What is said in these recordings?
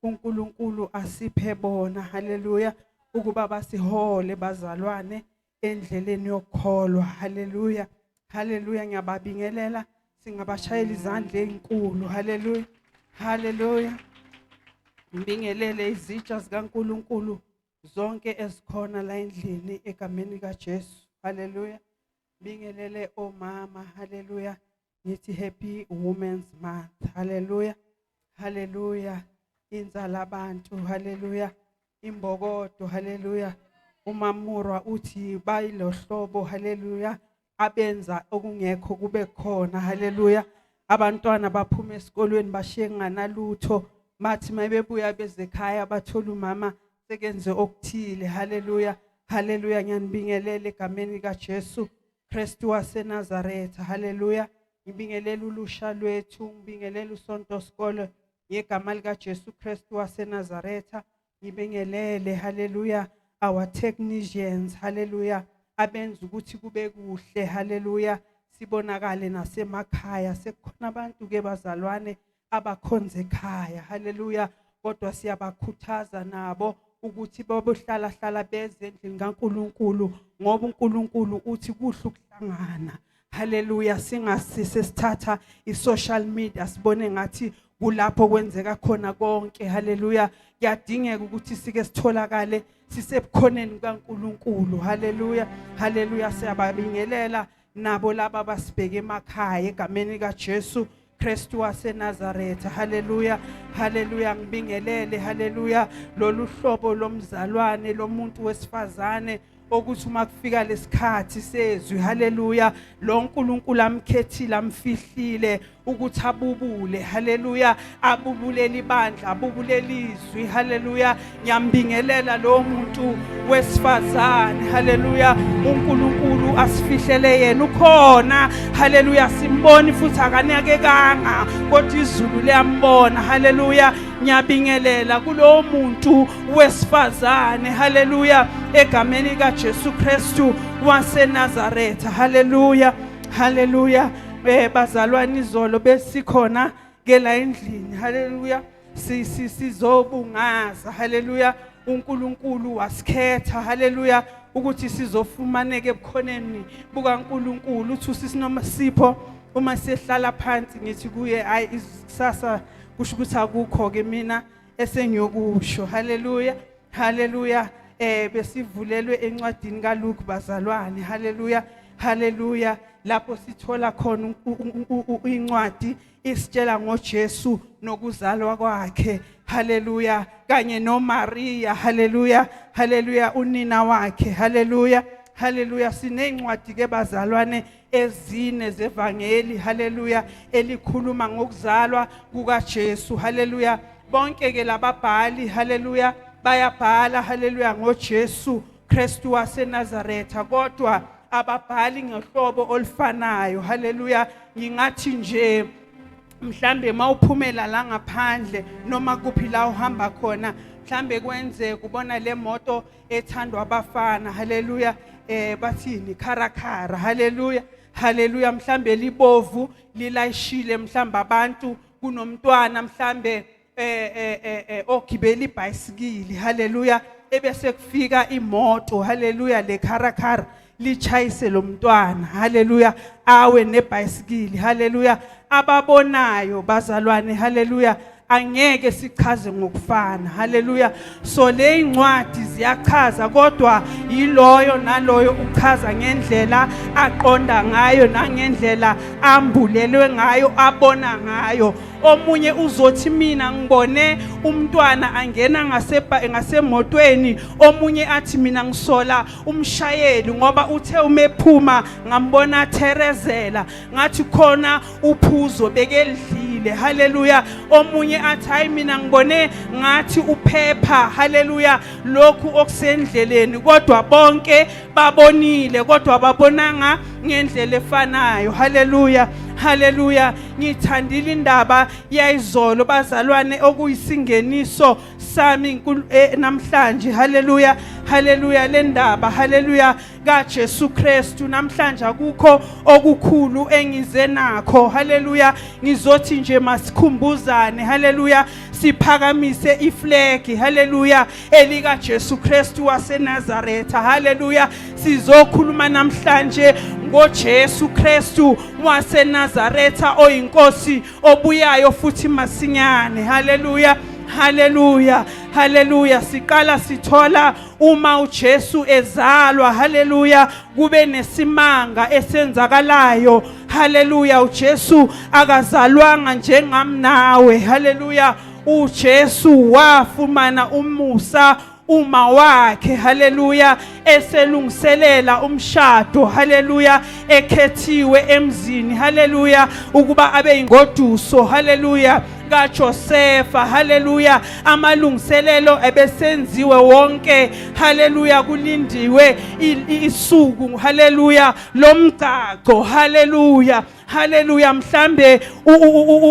uNkulunkulu asiphe bona haleluya ukuba basihole bazalwane endleleni yokukholwa haleluya haleluya ngiyababingelela singabashayela izandla ezinkulu haleluya haleluya ngibingelele izitsha zikaNkulunkulu zonke ezikhona la endlini egameni kaJesu haleluya bingelele omama haleluya ngithi happy women's month haleluya haleluya inzala abantu haleluya imbokodo haleluya umamurwa uthi bayilohlobo haleluya abenza okungekho kube khona haleluya abantwana baphuma esikolweni bashiye nganalutho bathi mabebuya bezekhaya bathola umama sekenze okuthile haleluya haleluya ngiyanibingelela egameni kaJesu Kristu waseNazaretha haleluya ngibingelela ulusha lwethu ngibingelela usonto skole ngegama lika Jesu Kristu waseNazaretha ngibingelele haleluya our technicians haleluya abenza ukuthi kube kuhle haleluya sibonakale nasemakhaya sekukhona abantu ke bazalwane abakhonza ekhaya haleluya kodwa siyabakhuthaza nabo ukuthi babohlala hlala beze endlini kaNkuluNkulu ngoba uNkulunkulu uthi kuhle ukuhlangana haleluya sesithatha isocial media sibone ngathi kulapho kwenzeka khona konke haleluya kuyadingeka ukuthi sike sitholakale sisebukhoneni kaNkulunkulu haleluya haleluya siyababingelela nabo laba basibheke emakhaya egameni kaJesu Kristu waseNazaretha haleluya haleluya ngibingelele haleluya lolu hlobo lomzalwane lomuntu wesifazane ukuthi uma kufika lesikhathi sezwi haleluya lo uNkulunkulu amkhethile amfihlile ukuthi abubule haleluya abubulele ibandla abubulele izwi haleluya ngiyambingelela lo muntu wesifazane haleluya uNkulunkulu asifihlele yena ukhona haleluya simboni futhi akanakekanga kodwa izulu liyambona haleluya ngiyabingelela kulo muntu wesifazane haleluya egameni kaJesu Kristu waseNazaretha haleluya haleluya bazalwane izolo besikhona ke la endlini haleluya sizobungaza haleluya uNkulunkulu wasikhetha haleluya ukuthi sizofumaneke ebukhoneni bukaNkulunkulu uthi sisinomasipho uma sihlala phansi ngithi kuye hayi isasa kusho ukuthi akukho ke mina esengiyokusho haleluya haleluya besivulelwe encwadini kaLuke bazalwane haleluya haleluya lapho sithola khona incwadi isitshela ngoJesu nokuzalwa kwakhe haleluya kanye noMaria haleluya haleluya unina wakhe haleluya haleluya sinencwadi ke bazalwane ezine zevangeli haleluya elikhuluma ngokuzalwa kukaJesu haleluya bonke ke lababhali haleluya bayabhala haleluya ngoJesu Kristu waseNazaretha kodwa ababhali ngohlobo olufanayo haleluya ngingathi nje mhlambe mawuphumela la ngaphandle noma kuphi la uhamba khona mhlambe kwenze kubona le moto ethandwa abafana haleluya bathini kharakara haleluya haleluya mhlambe libovu lilayishile mhlambe abantu kunomntwana mhlambe ogibela ibhayisikili haleluya ebese kufika imoto haleluya le kharakara lichayise lo mntwana haleluya awe nebhayisikili haleluya ababonayo bazalwane haleluya angeke sichaze ngokufana haleluya so le incwadi ziyachaza kodwa yiloyo naloyo uchaza ngendlela aqonda ngayo nangendlela ambulelwe ngayo abona ngayo omunye uzothi mina ngibone umntwana angena ngasemotweni omunye athi mina ngisola umshayeli ngoba uthe umephuma ngambona therezela ngathi khona uphuzo bekelidlile haleluya omunye athi hayi mina ngibone ngathi uphepha haleluya lokhu okusendleleni kodwa bonke babonile kodwa babonanga ngendlela efanayo haleluya haleluya ngithandile indaba yayizolo bazalwane okuyisingeniso sami namhlanje haleluya haleluya lendaba haleluya kaJesu Kristu namhlanje akukho okukhulu engize nakho haleluya ngizothi nje masikhumbuzane haleluya siphakamise iflegi haleluya elika Jesu Kristu waseNazaretha haleluya sizokhuluma namhlanje ngoJesu Kristu waseNazaretha oyinkosi obuyayo futhi masinyane haleluya haleluya haleluya siqala sithola uma uJesu ezalwa haleluya kube nesimanga esenzakalayo haleluya uJesu akazalwanga njengami nawe haleluya uJesu wafumana umusa uma wakhe haleluya eselungiselela umshado haleluya ekhethiwe emzini haleluya ukuba abe ingoduso haleluya kaJosefa haleluya amalungiselelo ebesenziwe wonke haleluya kulindiwe isuku haleluya lomgqaqo haleluya haleluya mhlambe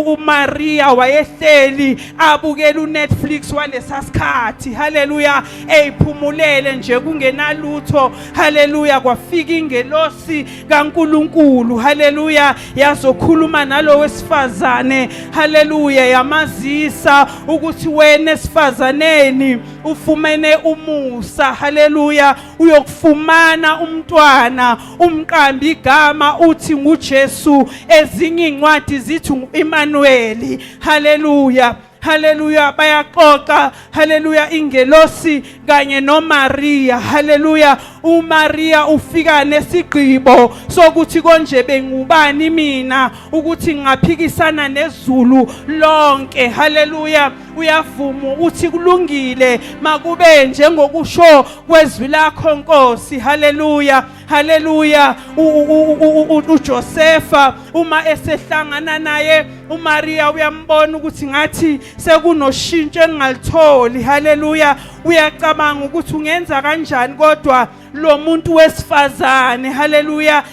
uMaria wayehleli abukela uNetflix walesasikhathi haleluya eyiphumulele nje kungenalutho haleluya kwafika ingelosi kaNkuluNkulu haleluya yazokhuluma nalo wesifazane haleluya yamazisa ukuthi wena esifazaneni ufumene umusa haleluya uyokufumana umntwana umqambi igama uthi nguJesu ezinye incwadi zithi uImmanuel haleluya haleluya bayaxoxa haleluya ingelosi kanye noMaria haleluya uMaria ufika nesigqibo sokuthi konje bengubani mina ukuthi ngaphikisana nezulu lonke haleluya uyavuma uthi kulungile makube njengokusho kwezwi lakho Nkosi haleluya haleluya uJosefa uma esehlangana naye uMaria uyambona ukuthi ngathi sekunoshintsho engalitholi haleluya uyacabanga ukuthi ungenza kanjani kodwa lo muntu wesifazane haleluya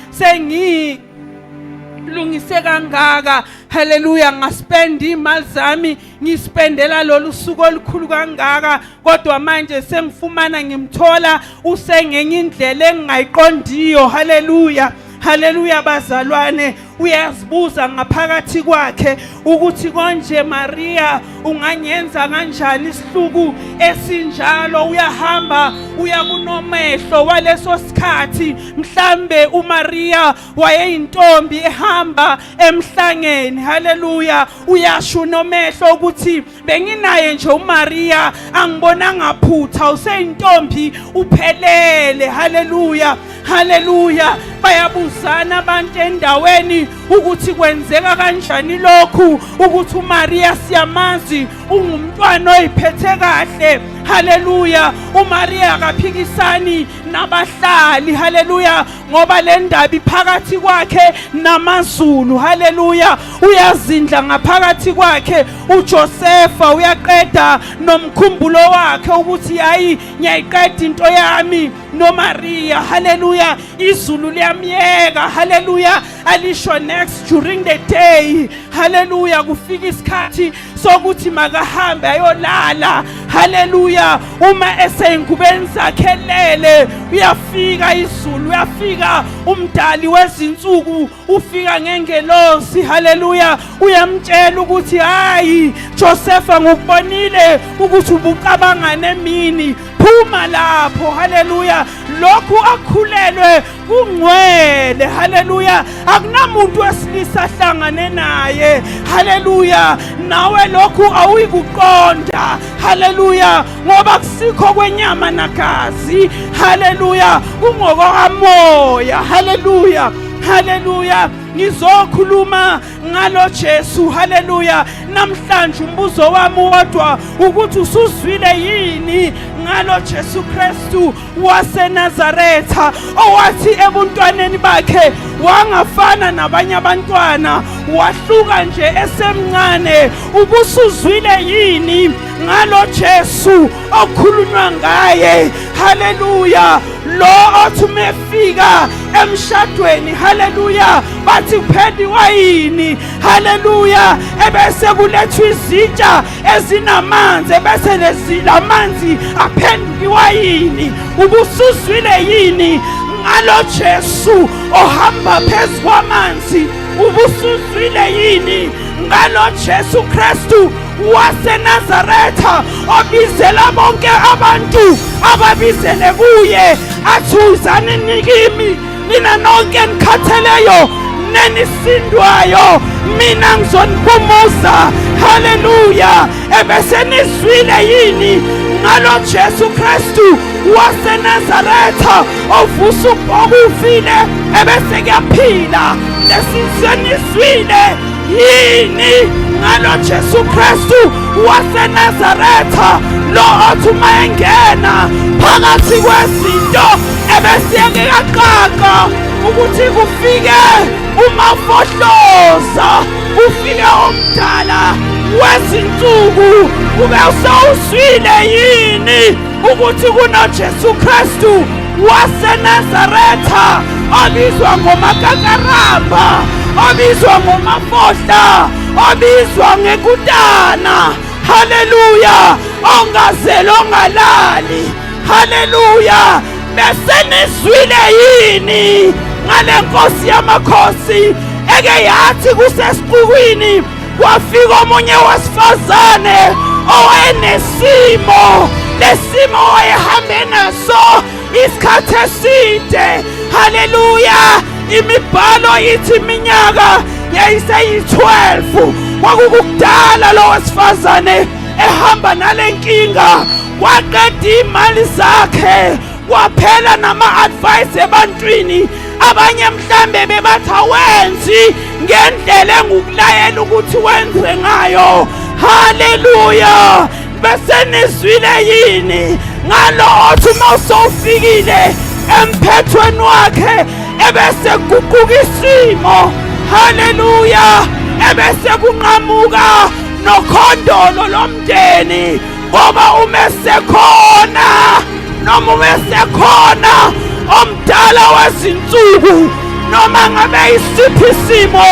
lungise kangaka haleluya ngaspend imali zami ngispendela lolu suku olukhulu kangaka kodwa manje sengifumana ngimthola usengenye indlela engayiqondiyo haleluya haleluya bazalwane uyazibuza ngaphakathi kwakhe ukuthi konje Maria unganyenza kanjani isihluku esinjalo uyahamba uya kunomehlo waleso sikhathi mhlambe uMaria wayeyintombi ehamba emhlangeni haleluya uyasho nomehlo ukuthi benginaye nje uMaria angibonanga phutha useyintombi uphelele haleluya haleluya bayabuzana abantu endaweni ukuthi kwenzeka kanjani lokhu ukuthi uMaria siyamazi ungumntwana oyiphethe kahle haleluya uMaria akaphikisani nabahlali haleluya ngoba le ndaba iphakathi kwakhe namazulu haleluya uyazindla ngaphakathi kwakhe uJosefa uyaqeda nomkhumbulo wakhe ukuthi hayi ngiyayiqeda into yami noMaria haleluya izulu liyamyeka haleluya alisho next during the day haleluya kufika isikhathi sokuthi makahambe ayolala haleluya uma esengubeni zakhe lele uyafika izulu uyafika umdali wezinsuku ufika ngengelosi haleluya uyamtshela ukuthi hayi Josefa ngikubonile ukuthi ubucabanga nemini phuma lapho haleluya lokhu akhulelwe kungcwele haleluya akunamuntu wesilisa ahlangane naye haleluya nawe lokhu awuyikuqonda haleluya ngoba kusikho kwenyama nagazi haleluya kungokamoya haleluya haleluya ngizokhuluma ngalo Jesu haleluya namhlanje umbuzo wami wodwa ukuthi usuzwile yini ngalo Jesu Kristu waseNazaretha owathi ebuntwaneni bakhe wangafana nabanye abantwana wahluka nje esemncane ubusuzwile yini ngalo Jesu okhulunywa ngaye haleluya lo othi umefika emshadweni haleluya bathi kuphela iwayini haleluya ebese kulethwa izitsha ezinamanzi ebese lamanzi aphenduka iwayini ubusuzwile yini ngalo Jesu ohamba phezu kwamanzi ubusuzwile yini ngalo Jesu Kristu waseNazaretha obizela bonke abantu ababizele kuye athuzani nikimi nina nonke nikhatheleyo nenisindwayo mina ngizoniphumuza haleluya ebese nizwile yini ngalo Jesu Kristu waseNazaretha ovusa ukufile ebese kuyaphila lesizwenizwile yini ngalo Jesu Kristu waseNazaretha lo othi uma engena phakathi kwezinto ebese yaqaqa ukuthi kufike umafohloza ufike omdala wezinsuku kube usawuswile yini ukuthi kunoJesu Kristu waseNazaretha obizwa ngomakakaramba obizwa ngomafohla obizwa ngekutana haleluya ongazelwe ongalali haleluya bese nizwile yini ngale nkosi yamakhosi eke yathi kusesiqhukwini kwafika omunye wesifazane owayenesimo lesimo wayehambe naso isikhathi eside haleluya imibhalo ithi iminyaka yayiseyi-12 kwakukudala lo wesifazane ehamba nalenkinga waqeda imali zakhe kwaphela nama-advice ebantwini abanye mhlambe bebathi awenzi ngendlela engukulayela ukuthi wenze ngayo haleluya bese nizwile yini ngalo othi uma usowufikile emphethweni wakhe ebese kuguquka isimo haleluya ebese kunqamuka nokhondolo lomndeni ngoba umesekhona noma umesekhona omdala wezinsuku noma ngabe isiphi isimo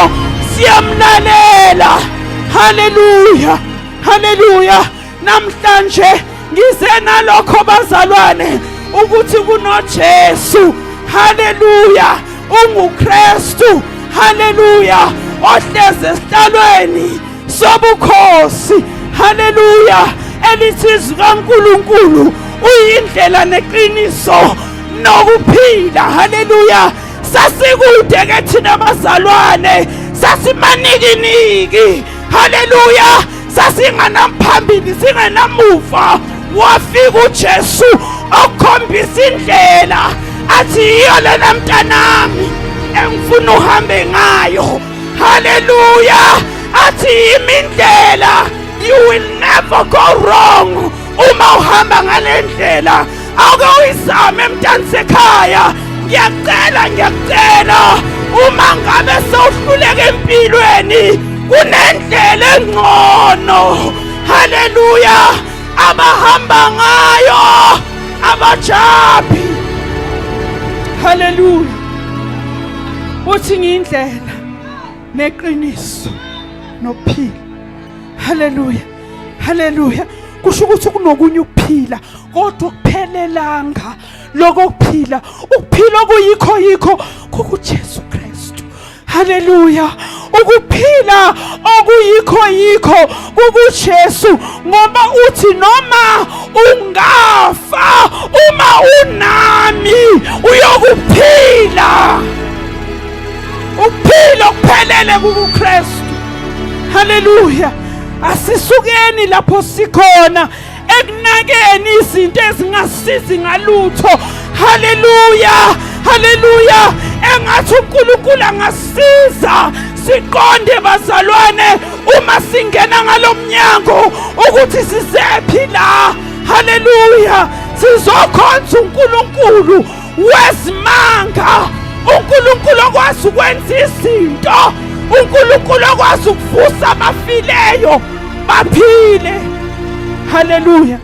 siyamlalela haleluya haleluya namhlanje ngize nalokho bazalwane ukuthi kunoJesu haleluya unguKristu haleluya ohleze esihlalweni sobukhosi haleluya elithi kaNkulunkulu uyindlela neqiniso nokuphila haleluya sasikude ke thina bazalwane sasimaningi haleluya sasinganamphambili singenamuva wafika uJesu okhombisa indlela athi iyo lena mntanami engifuna uhambe ngayo haleluya athi imindlela you will never go wrong uma uhamba ngale ndlela ake uyizame mntana sekhaya ngiyacela uma ngabe sewuhluleka empilweni kunendlela engcono haleluya abahamba ngayo abajabi haleluya uthi ngindlela neqiniso nophila haleluya haleluya kusho ukuthi kunokunye ukuphila kodwa kuphelelanga lokuphila ukuphila kuyikho kuJesu Kristu haleluya ukuphila okuyikho kuJesu ngoba uthi noma ungafa uma unami uyokuphila ukuphila kuphelele kuKristu haleluya asisukeni lapho sikhona ekunakeni izinto ezingasizi ngalutho haleluya haleluya engathi uNkulunkulu angasiza siqonde bazalwane uma singena ngalomnyango ukuthi sizephi la haleluya sizokhonza uNkulunkulu wesimanga uNkulunkulu okwazi ukwenza izinto uNkulunkulu okwazi ukuvusa abafileyo baphile haleluya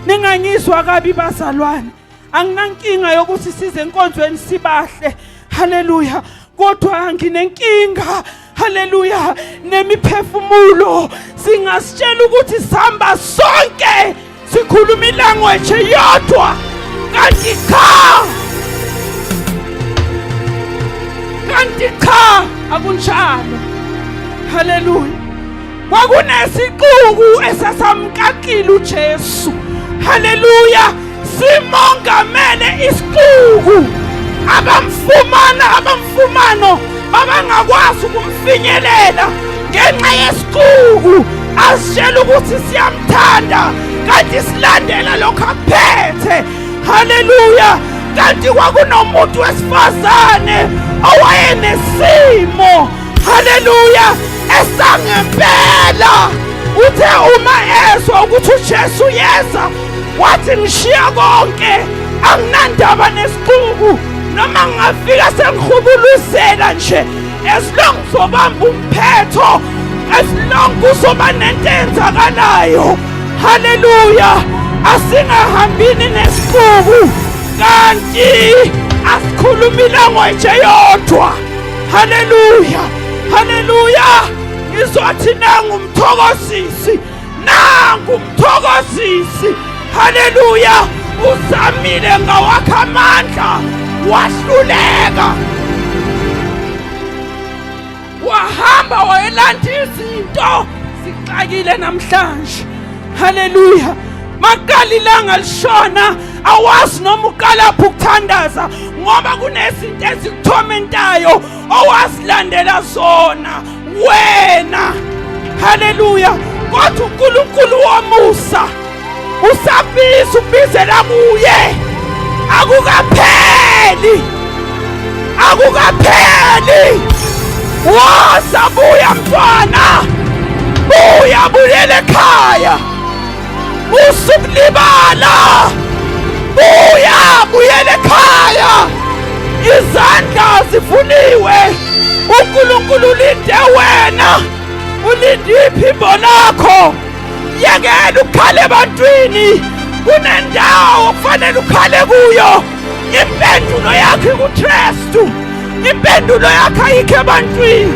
ningangizwa kabi bazalwane anginankinga yokuthi size enkonzweni sibahle haleluya kodwa nginenkinga haleluya nemiphefumulo singasitshela ukuthi sihamba sonke sikhuluma ilanguage yodwa kanti cha akunjalo haleluya kwakunesiquku esasamkakile uJesu haleluya simongamele isiquku abamfumano babangakwazi ukumfinyelela ngenxa yesiquku asitshela ukuthi siyamthanda kanti silandela lokho akuphethe haleluya kanti kwakunomuntu wesifazane owayenesimo haleluya esangempela uthe uma ezwa ukuthi uJesu yeza wathi ngishiya konke anginandaba nesiquku noma ngafika sengihubuluzela nje as long uzobamba umphetho as long uzoba nento enzakalayo haleluya asingahambini nesiquku kanti asikhuluma ilanguage yodwa haleluya haleluya izothi nangu umthokozisi haleluya uzamile ngawakhe amandla wahluleka wahamba wayelanda izinto sixakile namhlanje haleluya makali ilanga lishona awazi noma uqalapha ukuthandaza ngoba kunezinto ezikuthomentayo owazilandela zona wena haleluya kodwa uNkulunkulu womusa usabiza ubizela kuye akukapheli woza buya mntwana buyela ekhaya usukulibala buyela ekhaya izandla zivuniwe uNkulunkulu ulinde wena ulinde iphimbo lakho yekela ukhale ebantwini kunendawo okufanele ukhale kuyo impendulo yakho ikuKristu impendulo yakho ayikho ebantwini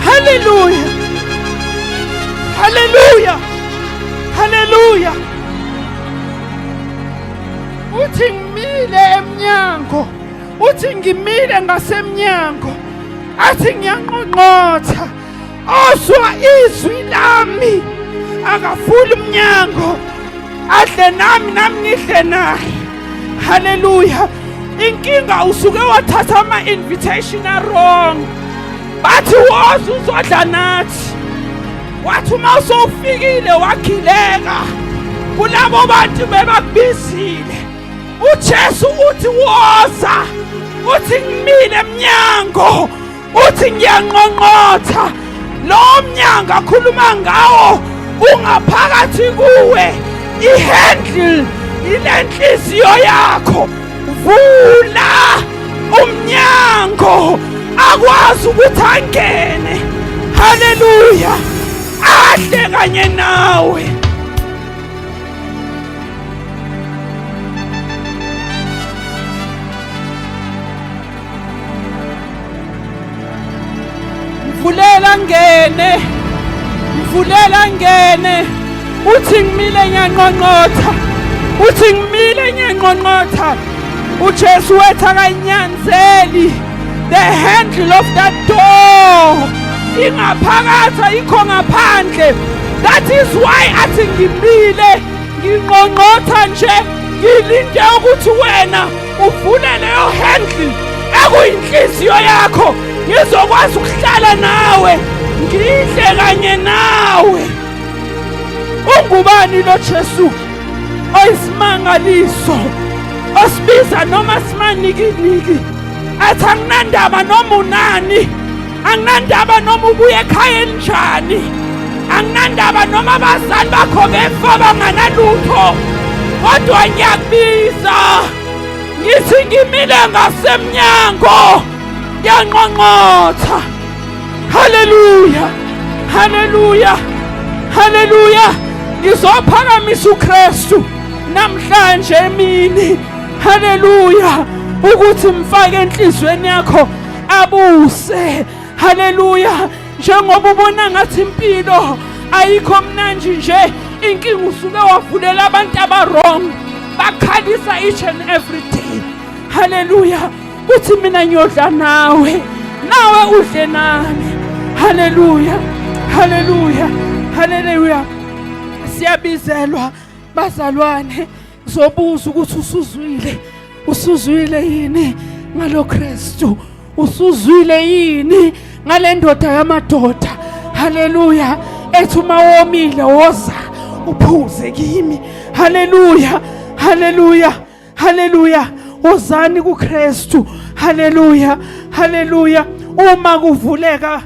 haleluya haleluya haleluya uthi ngimile emnyango uthi ngimile ngasemnyango athi ngiyanqonqotha oswa izwi lami akafuli umnyango adle nami ngidle naye haleluya inkinga usuke wathatha ama-invitation wrong bathi woza uzodla nathi wathi uma usowufikile wakhileka kulabo bantu bebakubizile uJesu uthi woza uthi ngimile emnyango uthi ngiyanqonqotha lo mnyango akhuluma ngawo ungaphakathi kuwe ihandle ilenhliziyo yakho vula umnyango akwazi ukuthi angene haleluya ahle kanye nawe mvulela ngene uthi ngimile ngiyanqonqotha uthi ngimile ngiyanqonqotha uJesu wethu akanyanzeli the handle of that door ingaphakathi ayikho ngaphandle that is why athi ngimile nginqonqotha nje ngilinde ukuthi wena uvule leyo handle ekuyinhliziyo yakho ngizokwazi ukuhlala nawe ngidle kanye nawe ungubani lo Jesu oyisimangaliso osibiza noma simanikiliki athi anginandaba noma unani anginandaba noma ubuye ekhaya elinjani anginandaba noma abazali bakho befa banganalutho kodwa ngiyakubiza ngithi ngimile ngasemnyango ngiyanqonqotha haleluya haleluya haleluya ngizophakamisa uKristu namhlanje emini haleluya ukuthi mfake enhlizweni yakho abuse haleluya njengoba ubona ngathi impilo ayikho mnandi nje inkinga usuke wavulela abantu aba-wrong bakhalisa each and every day haleluya kuthi mina ngiyodla nawe udle nami haleluya haleluya haleluya siyabizelwa bazalwane zobuza ukuthi usuzwile yini ngalo Kristu usuzwile yini ngale ndoda yamadoda haleluya ethi uma womile woza uphuze kimi haleluya haleluya haleluya wozani kuKristu haleluya haleluya uma kuvuleka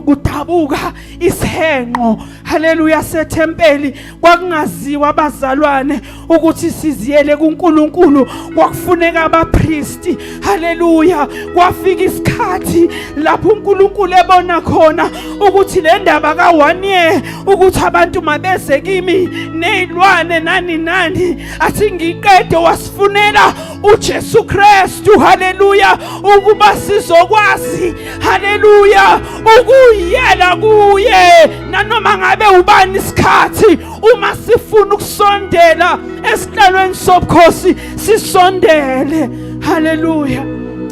kudabuka isihenqo haleluya sethempeli kwakungaziwa abazalwane ukuthi siziyele kuNkulunkulu kwakufuneka abapriesti haleluya kwafika isikhathi lapho uNkulunkulu ebona khona ukuthi le ndaba ka1 year ukuthi abantu mabeze kimi nezilwane nani athi ngiqede wasifunela uJesu Kristu haleluya ukuba sizokwazi haleluya ukuyela kuye nanoma ngabe ubani isikhathi uma sifuna ukusondela esihlalweni sobukhosi sisondele haleluya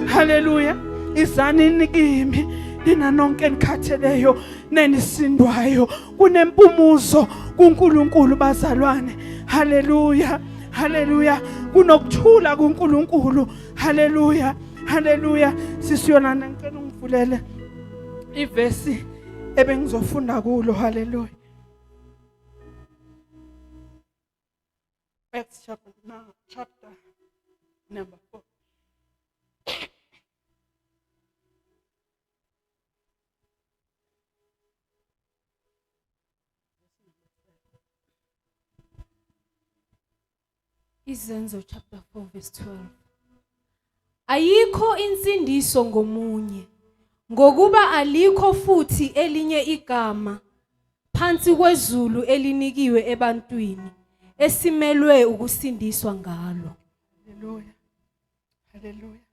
haleluya izanini kimi nina nonke enikhatheleyo nenisindwayo kunempumuzo kuNkulunkulu bazalwane haleluya haleluya kunokuthula kuNkulunkulu haleluya haleluya sisiyona ngicela ungivulele ivesi ebengizofunda kulo haleluya Acts chapter number 4 Izenzo chapter 4 verse 12 Ayikho insindiso ngomunye ngokuba alikho futhi elinye igama phansi kwezulu elinikiwe ebantwini esimelwe ukusindiswa ngalo haleluya haleluya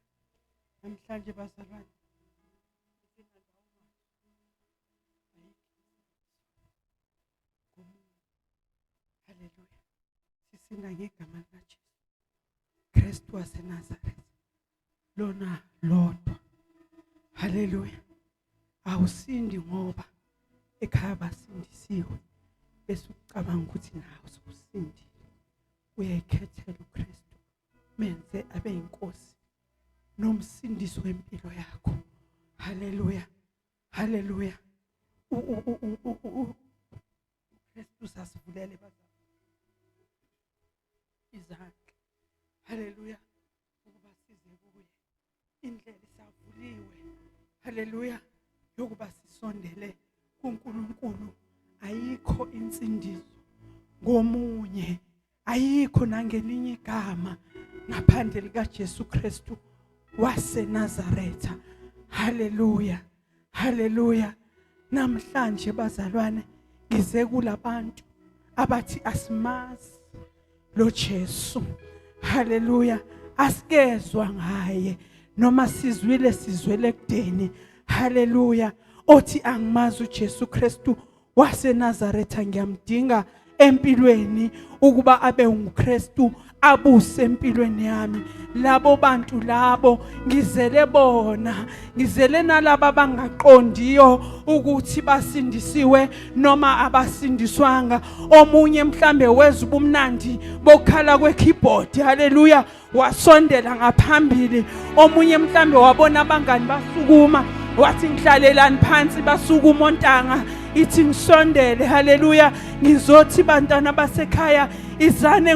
namhlanje bazalwane haleluya sisinda ngegama likaJesu Kristu waseNazaretha lona lodwa haleluya awusindi ngoba ekhaya basindisiwe bese ucabanga ukuthi nawe ususindile uyayikhethela uKristu menze abe inkosi nomsindisi wempilo yakho haleluya haleluya uKristu sasivulele bazalwane izandla haleluya ukuba size kuye indlela isavuliwe haleluya yokuba sisondele kuNkulunkulu ayikho insindiso ngomunye ayikho nangelinye igama ngaphandle likaJesu Kristu waseNazaretha haleluya haleluya namhlanje bazalwane ngize kulabantu abathi asimazi lo Jesu haleluya asikezwa ngaye noma sizwele kudeni haleluya othi angimazi uJesu Kristu waseNazaretha ngiyamdinga empilweni ukuba abe uKristu abuse empilweni yami labo bantu labo ngizele bona ngizele nalabo abangaqondiyo ukuthi basindisiwe noma abasindiswanga omunye mhlambe weza ubumnandi bokhala kwe-keyboard haleluya wasondela ngaphambili omunye mhlambe wabona abangani basukuma wathi ngihlalelani phansi basukuma ontanga ithi ngisondele haleluya ngizothi bantwana basekhaya izani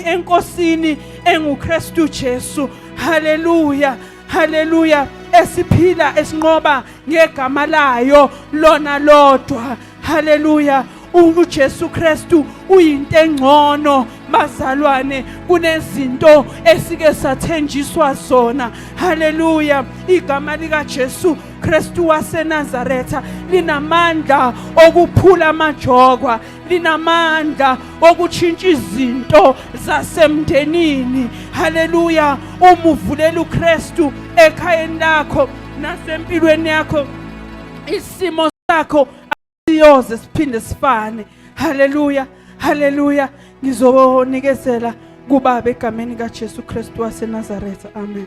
enkosini enguKristu Jesu haleluya haleluya esiphila esinqoba ngegama layo lona lodwa haleluya uJesu Kristu uyinto engcono bazalwane kunezinto esike sathenjiswa zona haleluya igama lika Jesu Kristu waseNazaretha linamandla okuphula amajogwa linamandla okutshintsha izinto zasemndenini. Haleluya. Uma uvulela uKristu ekhayeni lakho nasempilweni yakho, isimo sakho asiyoze siphinde sifane. Haleluya, haleluya. Ngizonikezela kubaba egameni kaJesu Kristu waseNazaretha. Amen.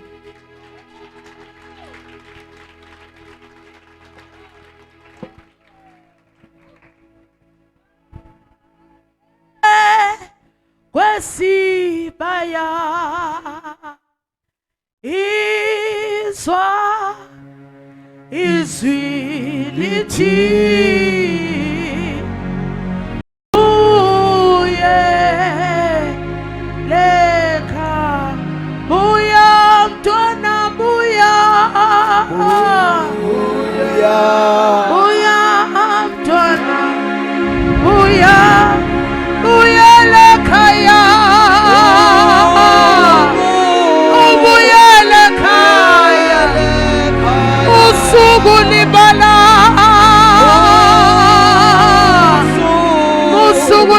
Kwesibaya izwa izwi lithi uye lekha buya mntwana buya buya mntwana buya buya lekhaya ubuya lekhaya usuku libala usuku